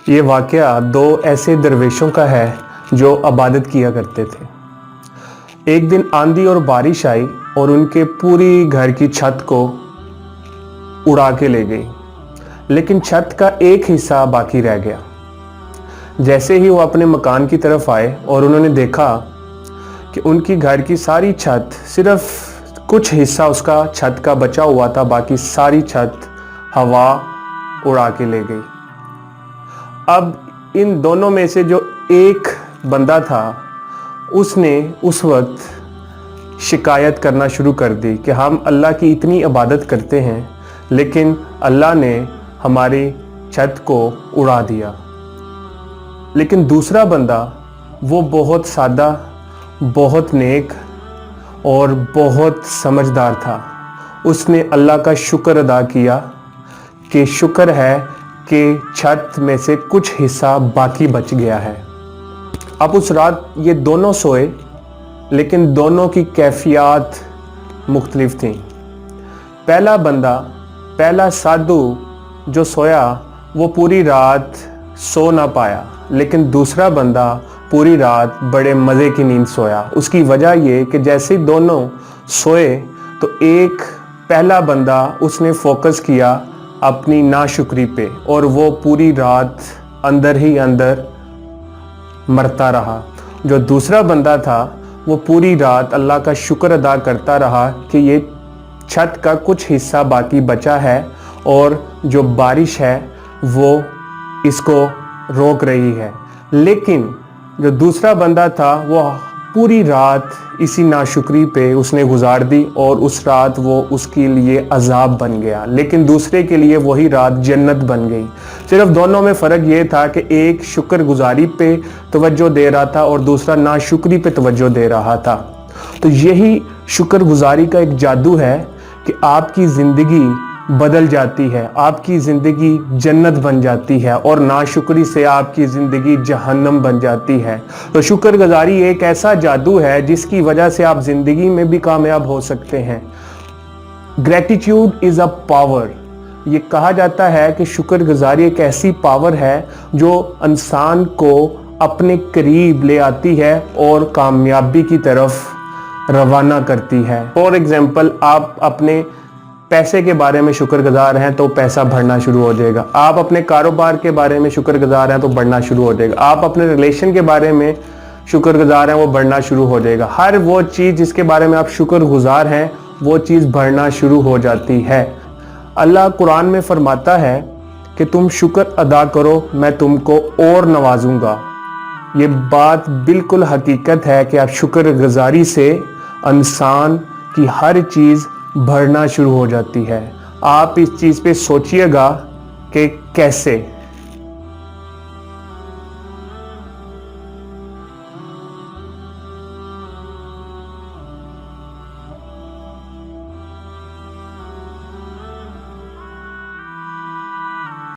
ये वाक़या दो ऐसे दरवेशों का है जो इबादत किया करते थे। एक दिन आंधी और बारिश आई और उनके पूरी घर की छत को उड़ा के ले गई, लेकिन छत का एक हिस्सा बाकी रह गया। जैसे ही वो अपने मकान की तरफ आए और उन्होंने देखा कि उनकी घर की सारी छत, सिर्फ कुछ हिस्सा उसका छत का बचा हुआ था, बाकी सारी छत हवा उड़ा के ले गई। अब इन दोनों में से जो एक बंदा था उसने उस वक्त शिकायत करना शुरू कर दी कि हम अल्लाह की इतनी इबादत करते हैं लेकिन अल्लाह ने हमारी छत को उड़ा दिया। लेकिन दूसरा बंदा, वो बहुत सादा, बहुत नेक और बहुत समझदार था। उसने अल्लाह का शुक्र अदा किया कि शुक्र है कि छत में से कुछ हिस्सा बाकी बच गया है। अब उस रात ये दोनों सोए, लेकिन दोनों की कैफियत मुख्तलिफ थी। पहला बंदा, पहला साधु जो सोया, वो पूरी रात सो ना पाया, लेकिन दूसरा बंदा पूरी रात बड़े मज़े की नींद सोया। उसकी वजह ये कि जैसे ही दोनों सोए तो एक पहला बंदा उसने फोकस किया अपनी नाशुक्री पे और वो पूरी रात अंदर ही अंदर मरता रहा। जो दूसरा बंदा था वो पूरी रात अल्लाह का शुक्र अदा करता रहा कि ये छत का कुछ हिस्सा बाकी बचा है और जो बारिश है वो इसको रोक रही है। लेकिन जो दूसरा बंदा था वो पूरी रात इसी नाशुक्री पे उसने गुजार दी और उस रात वो उसके लिए अजाब बन गया, लेकिन दूसरे के लिए वही रात जन्नत बन गई। सिर्फ दोनों में फ़र्क ये था कि एक शुक्रगुजारी पे तवज्जो दे रहा था और दूसरा नाशुक्री पे तवज्जो दे रहा था। तो यही शुक्रगुजारी का एक जादू है कि आपकी ज़िंदगी बदल जाती है, आपकी ज़िंदगी जन्नत बन जाती है और नाशुक्री से आपकी ज़िंदगी जहन्नम बन जाती है। तो शुक्रगुजारी एक ऐसा जादू है जिसकी वजह से आप ज़िंदगी में भी कामयाब हो सकते हैं। Gratitude is a power. ये कहा जाता है कि शुक्रगुजारी एक ऐसी पावर है जो इंसान को अपने करीब ले आती है और कामयाबी की तरफ रवाना करती है। फॉर एग्जाम्पल, आप अपने पैसे के बारे में शुक्रगुजार हैं तो पैसा बढ़ना शुरू हो जाएगा। आप अपने कारोबार के बारे में शुक्रगुजार हैं तो बढ़ना शुरू हो जाएगा। आप अपने रिलेशन के बारे में शुक्रगुजार हैं, वो बढ़ना शुरू हो जाएगा। हर वो चीज़ जिसके बारे में आप शुक्रगुजार हैं वो चीज़ बढ़ना शुरू हो जाती है। अल्लाह कुरान में फरमाता है कि तुम शुक्र अदा करो, मैं तुमको और नवाजूंगा। ये बात बिल्कुल हकीकत है कि आप शुक्रगुजारी से इंसान की हर चीज़ बढ़ना शुरू हो जाती है। आप इस चीज़ पे सोचिएगा कि कैसे।